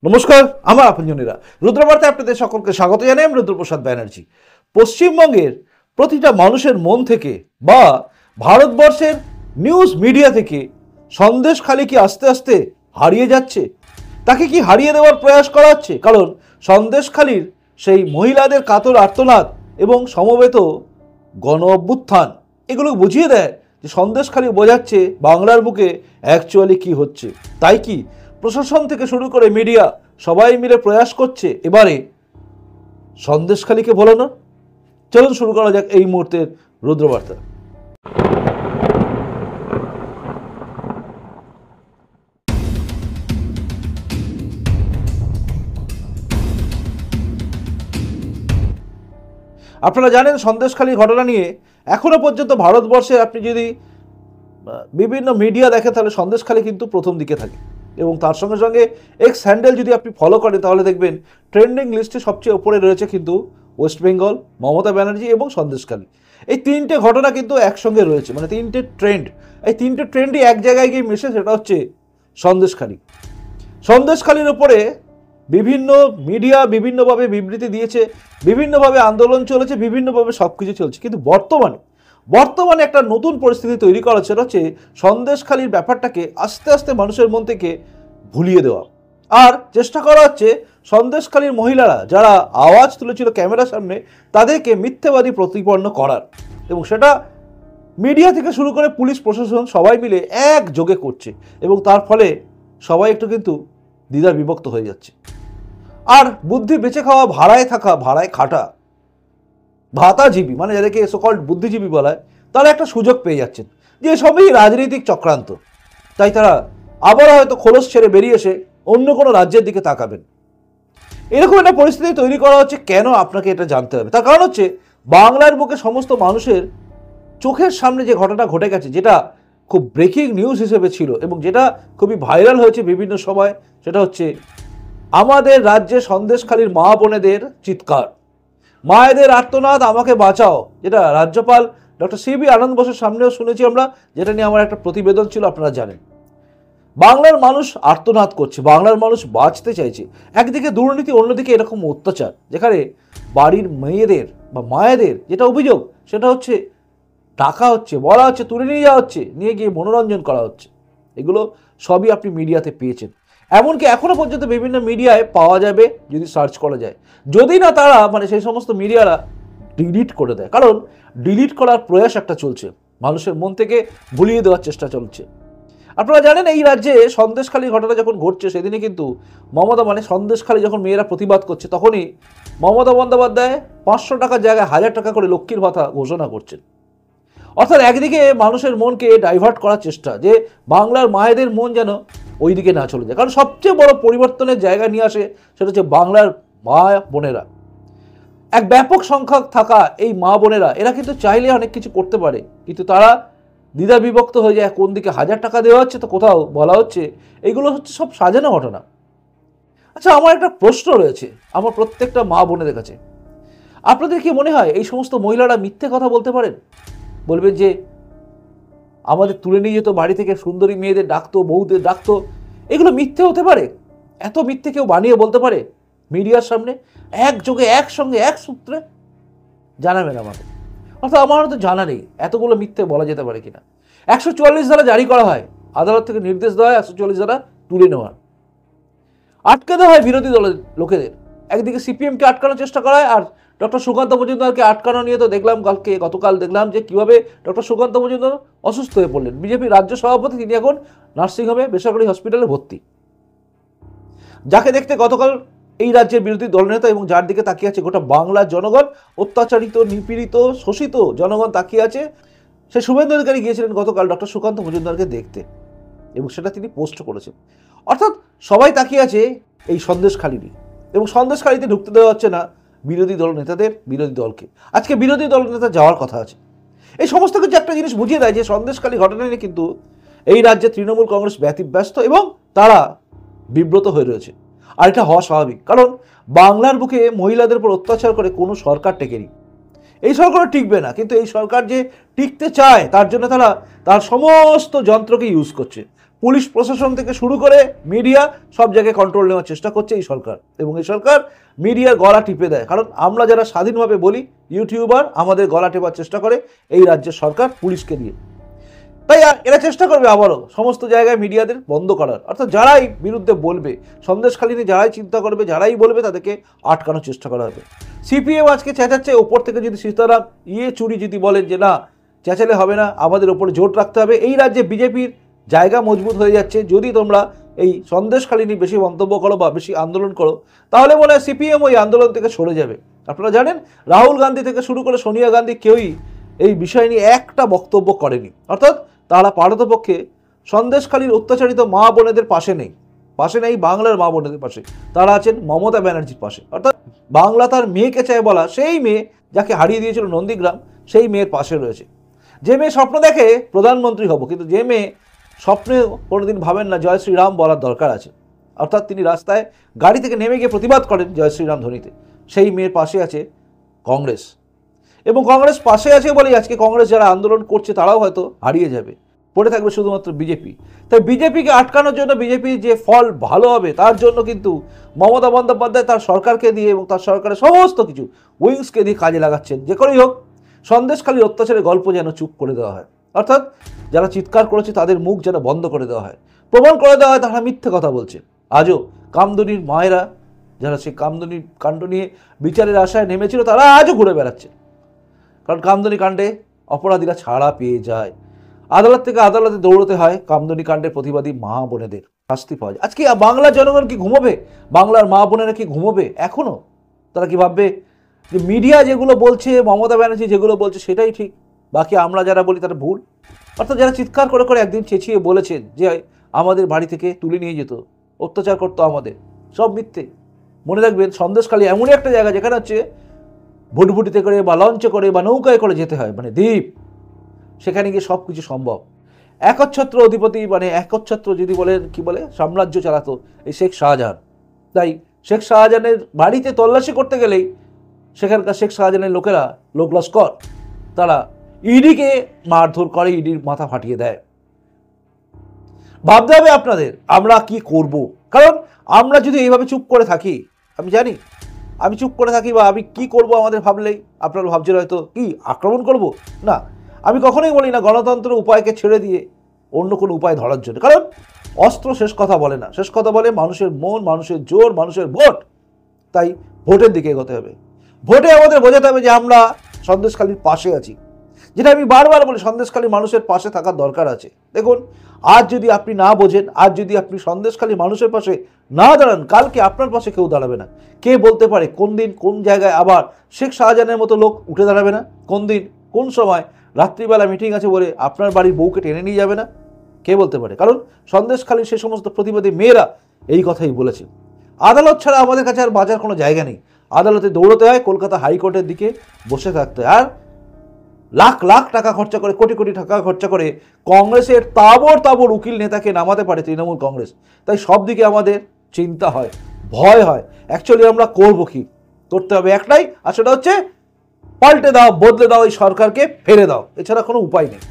নমস্কার, আমার আপনজনেরা রুদ্রবার্তায় আপনাদের সকলকে স্বাগত জানাই। আমি রুদ্রপ্রসাদ ব্যানার্জি। পশ্চিমবঙ্গের প্রতিটা মানুষের মন থেকে বা ভারতবর্ষের নিউজ মিডিয়া থেকে সন্দেশখালি কি আস্তে আস্তে হারিয়ে যাচ্ছে? তাকে কি হারিয়ে দেওয়ার প্রয়াস করা হচ্ছে? কারণ সন্দেশখালির সেই মহিলাদের কাতর আর্তনাদ এবং সমবেত গণ অভ্যুত্থান এগুলো বুঝিয়ে দেয় যে সন্দেশখালি বোঝাচ্ছে বাংলার বুকে অ্যাকচুয়ালি কি হচ্ছে। তাই কি প্রশাসন থেকে শুরু করে মিডিয়া সবাই মিলে প্রয়াস করছে এবারে সন্দেশখালিকে ভোলানো? চলুন শুরু করা যাক এই মুহূর্তের রুদ্রবার্তা। আপনারা জানেন সন্দেশখালি ঘটনা নিয়ে এখনো পর্যন্ত ভারতবর্ষে আপনি যদি বিভিন্ন মিডিয়া দেখেন তাহলে সন্দেশখালি কিন্তু প্রথম দিকে থাকে এবং তার সঙ্গে সঙ্গে এক্স হ্যান্ডেল যদি আপনি ফলো করেন তাহলে দেখবেন ট্রেন্ডিং লিস্টে সবচেয়ে উপরে রয়েছে কিন্তু ওয়েস্ট বেঙ্গল, মমতা ব্যানার্জি এবং সন্দেশখালি। এই তিনটে ঘটনা কিন্তু একসঙ্গে রয়েছে, মানে তিনটে ট্রেন্ড। এই তিনটে ট্রেন্ডই এক জায়গায় গিয়ে মিশে, সেটা হচ্ছে সন্দেশখালি। সন্দেশখালির উপরে বিভিন্ন মিডিয়া বিভিন্নভাবে বিবৃতি দিয়েছে, বিভিন্নভাবে আন্দোলন চলেছে, বিভিন্নভাবে সব কিছু চলছে, কিন্তু বর্তমানে একটা নতুন পরিস্থিতি তৈরি করা হচ্ছে, হচ্ছে সন্দেশখালির ব্যাপারটাকে আস্তে আস্তে মানুষের মন থেকে ভুলিয়ে দেওয়া। আর চেষ্টা করা হচ্ছে সন্দেশখালির মহিলারা যারা আওয়াজ তুলেছিল ক্যামেরার সামনে তাদেরকে মিথ্যেবাদী প্রতিপন্ন করার, এবং সেটা মিডিয়া থেকে শুরু করে পুলিশ প্রশাসন সবাই মিলে একযোগে করছে এবং তার ফলে সবাই একটু কিন্তু দ্বিধা বিভক্ত হয়ে যাচ্ছে। আর বুদ্ধি বেঁচে খাওয়া, ভাড়ায় থাকা, ভাড়ায় খাটা ভাতাজীবী, মানে যাদেরকে সোকল্ড বুদ্ধিজীবী বলা হয়, তারা একটা সুযোগ পেয়ে যাচ্ছেন যে সবই রাজনৈতিক চক্রান্ত। তাই তারা আবার হয়তো খোলস ছেড়ে বেরিয়ে এসে অন্য কোনো রাজ্যের দিকে তাকাবেন। এরকম একটা পরিস্থিতি তৈরি করা হচ্ছে। কেন? আপনাকে এটা জানতে হবে। তার কারণ হচ্ছে বাংলার বুকে সমস্ত মানুষের চোখের সামনে যে ঘটনা ঘটে গেছে, যেটা খুব ব্রেকিং নিউজ হিসেবে ছিল এবং যেটা খুবই ভাইরাল হয়েছে বিভিন্ন সময়, সেটা হচ্ছে আমাদের রাজ্যে সন্দেশখালির মা বোনেদের চিৎকার, মায়েদের আর্তনাদ, আমাকে বাঁচাও, যেটা রাজ্যপাল ডক্টর সিবি আনন্দ বোসের সামনেও শুনেছি আমরা, যেটা নিয়ে আমার একটা প্রতিবেদন ছিল, আপনারা জানেন। বাংলার মানুষ আর্তনাদ করছে, বাংলার মানুষ বাঁচতে চাইছে। একদিকে দুর্নীতি, অন্যদিকে এরকম অত্যাচার, যেখানে বাড়ির মেয়েদের বা মায়েদের যেটা অভিযোগ সেটা হচ্ছে টাকা হচ্ছে, বলা হচ্ছে, তুলে নিয়ে যাওয়া হচ্ছে, নিয়ে গিয়ে মনোরঞ্জন করা হচ্ছে। এগুলো সবই আপনি মিডিয়াতে পেয়েছেন। এমনকি এখনো পর্যন্ত বিভিন্ন মিডিয়ায় পাওয়া যাবে যদি সার্চ করা যায়, যদি না তারা মানে সেই সমস্ত মিডিয়ারা ডিলিট করে দেয়। কারণ ডিলিট করার প্রয়াস একটা চলছে, মানুষের মন থেকে ভুলিয়ে দেওয়ার চেষ্টা চলছে। আপনারা জানেন এই রাজ্যে সন্দেশখালি ঘটনা যখন ঘটছে সেদিনে কিন্তু মমতা, মানে সন্দেশখালি যখন মেয়েরা প্রতিবাদ করছে তখনই মমতা বন্দ্যোপাধ্যায় 500 টাকার জায়গায় 1000 টাকা করে লক্ষ্মীর ভাতা ঘোষণা করছেন। অর্থাৎ একদিকে মানুষের মনকে ডাইভার্ট করার চেষ্টা, যে বাংলার মায়েদের মন যেন ওই দিকে না চলে যায়। কারণ সবচেয়ে বড় পরিবর্তনের জায়গা নিয়ে আসে সেটা হচ্ছে বাংলার মা বোনেরা। এক ব্যাপক সংখ্যক থাকা এই মা বোনেরা, এরা কিন্তু চাইলে অনেক কিছু করতে পারে, কিন্তু তারা দ্বিধা বিভক্ত হয়ে যায়। কোন দিকে 1000 টাকা দেওয়া হচ্ছে, তো কোথাও বলা হচ্ছে এগুলো হচ্ছে সব সাজানো ঘটনা। আচ্ছা, আমার একটা প্রশ্ন রয়েছে আমার প্রত্যেকটা মা বোনেদের কাছে। আপনাদের কি মনে হয় এই সমস্ত মহিলারা মিথ্যে কথা বলতে পারেন? বলবেন যে আমাদের তুলে নিয়ে যেত বাড়ি থেকে, সুন্দরী মেয়েদের ডাকতো, বউদের ডাকতো, এগুলো মিথ্যে হতে পারে? এত মিথ্যে কেউ বানিয়ে বলতে পারে মিডিয়ার সামনে একযোগে, একসঙ্গে, এক সূত্রে? জানাবেন আমাকে। অর্থাৎ আমার তো জানা নেই এতগুলো মিথ্যে বলা যেতে পারে কিনা। 144 ধারা জারি করা হয়, আদালত থেকে নির্দেশ দেওয়া হয় 144 ধারা তুলে নেওয়ার, আটকে দেওয়া হয় বিরোধী দলের লোকেদের। একদিকে সিপিএমকে আটকানোর চেষ্টা করা হয়, আর ডক্টর সুকান্ত মজুমদারকে আটকানো নিয়ে তো দেখলাম গতকাল দেখলাম যে কীভাবে ডক্টর সুকান্ত মজুমদার অসুস্থ হয়ে পড়লেন। বিজেপি রাজ্য সভাপতি, তিনি এখন নার্সিংহোমে, বেসরকারি হসপিটালে ভর্তি। যাকে দেখতে গতকাল এই রাজ্যের বিরোধী দলনেতা এবং যার দিকে তাকিয়ে আছে গোটা বাংলার জনগণ, অত্যাচারিত, নিপীড়িত, শোষিত জনগণ তাকিয়ে আছে, সে শুভেন্দু অধিকারী গিয়েছিলেন গতকাল ডক্টর সুকান্ত মজুমদারকে দেখতে এবং সেটা তিনি পোস্ট করেছেন। অর্থাৎ সবাই তাকিয়ে আছে এই সন্দেশখালিরই, এবং সন্দেশখালিতে ঢুকতে দেওয়া হচ্ছে না বিরোধী দল নেতাদের, বিরোধী দলকে। আজকে বিরোধী দল নেতা যাওয়ার কথা আছে। এই সমস্ত কিছু একটা জিনিস বুঝিয়ে দেয় যে সন্দেশখালি ঘটনা নিয়ে কিন্তু এই রাজ্যে তৃণমূল কংগ্রেস ব্যতিব্যস্ত এবং তারা বিব্রত হয়ে রয়েছে। আর এটা হওয়া স্বাভাবিক, কারণ বাংলার বুকে মহিলাদের উপর অত্যাচার করে কোনো সরকার টেকেনি। এই সরকারও টিকবে না, কিন্তু এই সরকার যে টিকতে চায় তার জন্য তারা তার সমস্ত যন্ত্রকে ইউজ করছে। পুলিশ প্রশাসন থেকে শুরু করে মিডিয়া সব জায়গায় কন্ট্রোল নেওয়ার চেষ্টা করছে এই সরকার, এবং এই সরকার মিডিয়ার গলা টিপে দেয়। কারণ আমরা যারা স্বাধীনভাবে বলি, ইউটিউবার আমাদের গলা টেপার চেষ্টা করে এই রাজ্যের সরকার পুলিশকে দিয়ে। তাই এরা চেষ্টা করবে আবারও সমস্ত জায়গায় মিডিয়াদের বন্ধ করার, অর্থাৎ যারাই বিরুদ্ধে বলবে, সন্দেশখালী নিয়ে যারাই চিন্তা করবে, যারাই বলবে তাদেরকে আটকানোর চেষ্টা করা হবে। সিপিএম আজকে চেঁচাচ্ছে, ওপর থেকে যদি সীতারাম চুরি যদি বলেন যে না চেঁচালে হবে না, আমাদের ওপরে জোট রাখতে হবে, এই রাজ্যে বিজেপির জায়গা মজবুত হয়ে যাচ্ছে। যদি তোমরা এই সন্দেশখালী নিয়ে বেশি মন্তব্য করো বা বেশি আন্দোলন করো, তাহলে মনে হয় সিপিএম ওই আন্দোলন থেকে সরে যাবে। আপনারা জানেন রাহুল গান্ধী থেকে শুরু করে সোনিয়া গান্ধী কেউই এই বিষয় নিয়ে একটা বক্তব্য করেনি, অর্থাৎ তারা পারতপক্ষে সন্দেশখালীর অত্যাচারিত মা বোনেদের পাশে নেই, বাংলার মা বোনেদের পাশে। তারা আছেন মমতা ব্যানার্জির পাশে, অর্থাৎ বাংলা তার মেয়েকে চায় বলা সেই মেয়ে যাকে হারিয়ে দিয়েছিল নন্দীগ্রাম, সেই মেয়ের পাশে রয়েছে। যে মেয়ে স্বপ্ন দেখে প্রধানমন্ত্রী হব, কিন্তু যে মেয়ে স্বপ্নে কোনোদিন ভাবেন না জয় শ্রীরাম বলার দরকার আছে, অর্থাৎ তিনি রাস্তায় গাড়ি থেকে নেমে গিয়ে প্রতিবাদ করেন জয় শ্রীরাম ধ্বনিতে, সেই মেয়ের পাশে আছে কংগ্রেস। এবং কংগ্রেস পাশে আছে বলেই আজকে কংগ্রেস যারা আন্দোলন করছে তারাও হয়তো হারিয়ে যাবে, পড়ে থাকবে শুধুমাত্র বিজেপি। তাই বিজেপিকে আটকানোর জন্য, বিজেপির যে ফল ভালো হবে তার জন্য কিন্তু মমতা বন্দ্যোপাধ্যায় তার সরকারকে দিয়ে এবং তার সরকারের সমস্ত কিছু উইংসকে দিয়ে কাজে লাগাচ্ছেন। যে করেই হোক সন্দেশখালীর অত্যাচারের গল্প যেন চুপ করে দেওয়া হয়, অর্থাৎ যারা চিৎকার করেছে তাদের মুখ যেন বন্ধ করে দেওয়া হয়, প্রমাণ করে দেওয়া হয় তারা মিথ্যে কথা বলছে। আজও কামদুনির মায়েরা যারা সেই কামদুনির কাণ্ড নিয়ে বিচারের আশায় নেমেছিল তারা আজও ঘুরে বেড়াচ্ছে, কারণ কামদুনি কাণ্ডে অপরাধীরা ছাড়া পেয়ে যায়, আদালত থেকে আদালতে দৌড়তে হয় কামদুনি কাণ্ডের প্রতিবাদী মা বোনেদের শাস্তি পাওয়া যায়। আজকে বাংলার জনগণ কি ঘুমোবে? বাংলার মা বোনেরা কি ঘুমোবে? এখনো তারা কি ভাববে যে মিডিয়া যেগুলো বলছে, মমতা ব্যানার্জি যেগুলো বলছে সেটাই ঠিক, বাকি আমরা যারা বলি তারা ভুল? অর্থাৎ যারা চিৎকার করে করে একদিন চেঁচিয়ে বলেছেন যে আমাদের বাড়ি থেকে তুলে নিয়ে যেত, অত্যাচার করতো আমাদের, সব মিথ্যে। মনে রাখবেন সন্দেশখালী এমনই একটা জায়গা যেখানে হচ্ছে ভুটভুটিতে করে বা লঞ্চে করে বা নৌকায় করে যেতে হয়, মানে দ্বীপ, সেখানে গিয়ে সব কিছু সম্ভব। একচ্ছত্র অধিপতি, মানে একচ্ছত্র যদি বলেন কি বলে সাম্রাজ্য চালাতো এই শেখ শাহজাহান। তাই শেখ শাহজাহানের বাড়িতে তল্লাশি করতে গেলেই সেখানকার শেখ শাহজাহানের লোকেরা, লোক লস্কর, তারা ইডিকে মারধর করে, ইডির মাথা ফাটিয়ে দেয়। ভাবতে হবে আপনাদের আমরা কি করব, কারণ আমরা যদি এইভাবে চুপ করে থাকি, আমি জানি আমি চুপ করে থাকি বা আমি কি করব আমাদের ভাবলেই আপনারা ভাবছেন হয়তো কি আক্রমণ করব। না, আমি কখনোই বলি না গণতন্ত্র উপায়কে ছেড়ে দিয়ে অন্য কোনো উপায় ধরার জন্য, কারণ অস্ত্র শেষ কথা বলে না, শেষ কথা বলে মানুষের মন, মানুষের জোর, মানুষের ভোট। তাই ভোটের দিকে এগোতে হবে, ভোটে আমাদের বোঝাতে হবে যে আমরা সন্দেশখালীর পাশে আছি, যেটা আমি বারবার বলি সন্দেশখালীর মানুষের পাশে থাকার দরকার আছে। দেখুন আজ যদি আপনি না বোঝেন, আজ যদি আপনি সন্দেশখালীর মানুষের পাশে না দাঁড়ান, কালকে আপনার পাশে কেউ দাঁড়াবে না। কে বলতে পারে কোন দিন কোন জায়গায় আবার শেখ শাহজাহানের মতো লোক উঠে দাঁড়াবে না, কোন দিন কোন সময় রাত্রিবেলা মিটিং আছে বলে আপনার বাড়ির বউকে টেনে নিয়ে যাবে না, কে বলতে পারে? কারণ সন্দেশখালীর সে সমস্ত প্রতিবাদী মেয়েরা এই কথাই বলেছে। আদালত ছাড়া আমাদের কাছে আর বাঁচার কোনো জায়গা নেই, আদালতে দৌড়তে হয়, কলকাতা হাইকোর্টের দিকে বসে থাকতে হয়, আর লাখ লাখ টাকা খরচা করে, কোটি কোটি টাকা খরচা করে কংগ্রেসের তাবর তাবর উকিল নেতাকে নামাতে পারে তৃণমূল কংগ্রেস। তাই সব দিকে আমাদের চিন্তা হয়, ভয় হয়। অ্যাকচুয়ালি আমরা করবো কি? করতে হবে একটাই, আর সেটা হচ্ছে পাল্টে দাও, বদলে দাও, এই সরকারকে ফেলে দাও, এছাড়া কোনো উপায় নেই।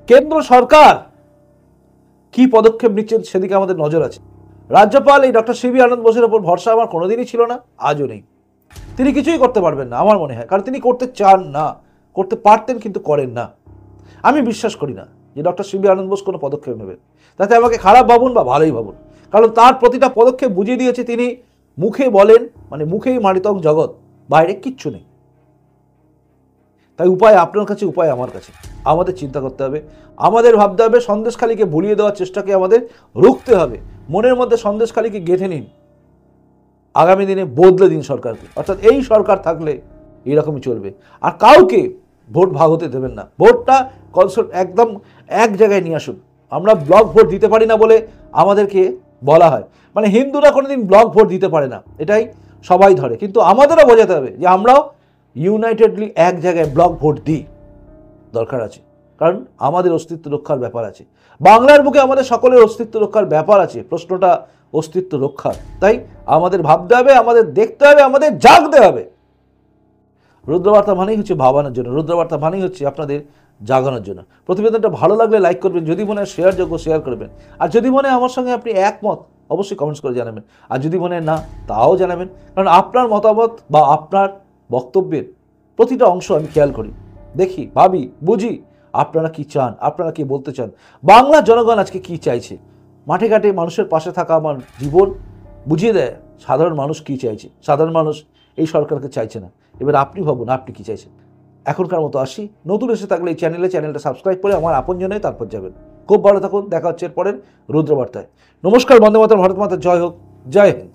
কেন্দ্র সরকার কি পদক্ষেপ নিচ্ছেন সেদিকে আমাদের নজর আছে। রাজ্যপাল এই ডক্টর সিবি আনন্দ বোসের ওপর ভরসা আমার কোনোদিনই ছিল না, আজও নেই। তিনি কিছুই করতে পারবেন না আমার মনে হয়, কারণ তিনি করতে চান না, করতে পারতেন কিন্তু করেন না। আমি বিশ্বাস করি না যে ডক্টর সিবি আনন্দ বোস কোনো পদক্ষেপ নেবেন, তাতে আমাকে খারাপ ভাবুন বা ভালোই ভাবুন, কারণ তার প্রতিটা পদক্ষেপ বুঝিয়ে দিয়েছে তিনি মুখে বলেন, মানে মুখেই মানিতক জগৎ, বাইরে কিচ্ছু নেই। তাই উপায় আপনার কাছে, উপায় আমার কাছে। আমাদের চিন্তা করতে হবে, আমাদের ভাবতে হবে, সন্দেশখালীকে ভুলিয়ে দেওয়ার চেষ্টাকে আমাদের রুখতে হবে। মনের মধ্যে সন্দেশখালীকে গেঁথে নিন, আগামী দিনে বদলে দিন সরকারকে, অর্থাৎ এই সরকার থাকলে এরকমই চলবে। আর কাউকে ভোট ভাগ হতে দেবেন না, ভোটটা একদম এক জায়গায় নিয়ে আসুন। আমরা ব্লক ভোট দিতে পারি না বলে আমাদেরকে বলা হয়, মানে হিন্দুরা কোনোদিন ব্লক ভোট দিতে পারে না, এটাই সবাই ধরে, কিন্তু আমাদেরও বোঝাতে হবে যে আমরাও ইউনাইটেডলি এক জায়গায় ব্লক ভোট দিই, দরকার আছে, কারণ আমাদের অস্তিত্ব রক্ষার ব্যাপার আছে। বাংলার বুকে আমাদের সকলের অস্তিত্ব রক্ষার ব্যাপার আছে, প্রশ্নটা অস্তিত্ব রক্ষার। তাই আমাদের ভাবতে হবে, আমাদের দেখতে হবে, আমাদের জাগতে হবে। রুদ্রবার্তা মানেই হচ্ছে ভাবানোর জন্য, রুদ্রবার্তা মানেই হচ্ছে আপনাদের জাগানোর জন্য। প্রতিবেদনটা ভালো লাগলে লাইক করবেন, যদি মনে হয় শেয়ারযোগ্য শেয়ার করবেন, আর যদি মনে হয় আমার সঙ্গে আপনি একমত অবশ্যই কমেন্টস করে জানাবেন, আর যদি মনে হয় না তাও জানাবেন, কারণ আপনার মতামত বা আপনার বক্তব্যের প্রতিটা অংশ আমি খেয়াল করি, দেখি, ভাবি, বুঝি আপনারা কি চান, আপনারা কি বলতে চান, বাংলার জনগণ আজকে কি চাইছে। মাঠে ঘাটে মানুষের পাশে থাকা আমার জীবন বুঝিয়ে দেয় সাধারণ মানুষ কি চাইছে। সাধারণ মানুষ এই সরকারকে চাইছে না। এবার আপনি ভাবুন আপনি কি চাইছেন। এখনকার মতো আসি, নতুন এসে থাকলে এই চ্যানেলটা সাবস্ক্রাইব করে আমার আপনজনে তারপর যাবেন। খুব ভালো থাকুন, দেখা হচ্ছে এর পরের রুদ্রবার্তায়। নমস্কার, বন্দে মাতরম, ভারত মাতা জয় হোক, জয় হিন্দ।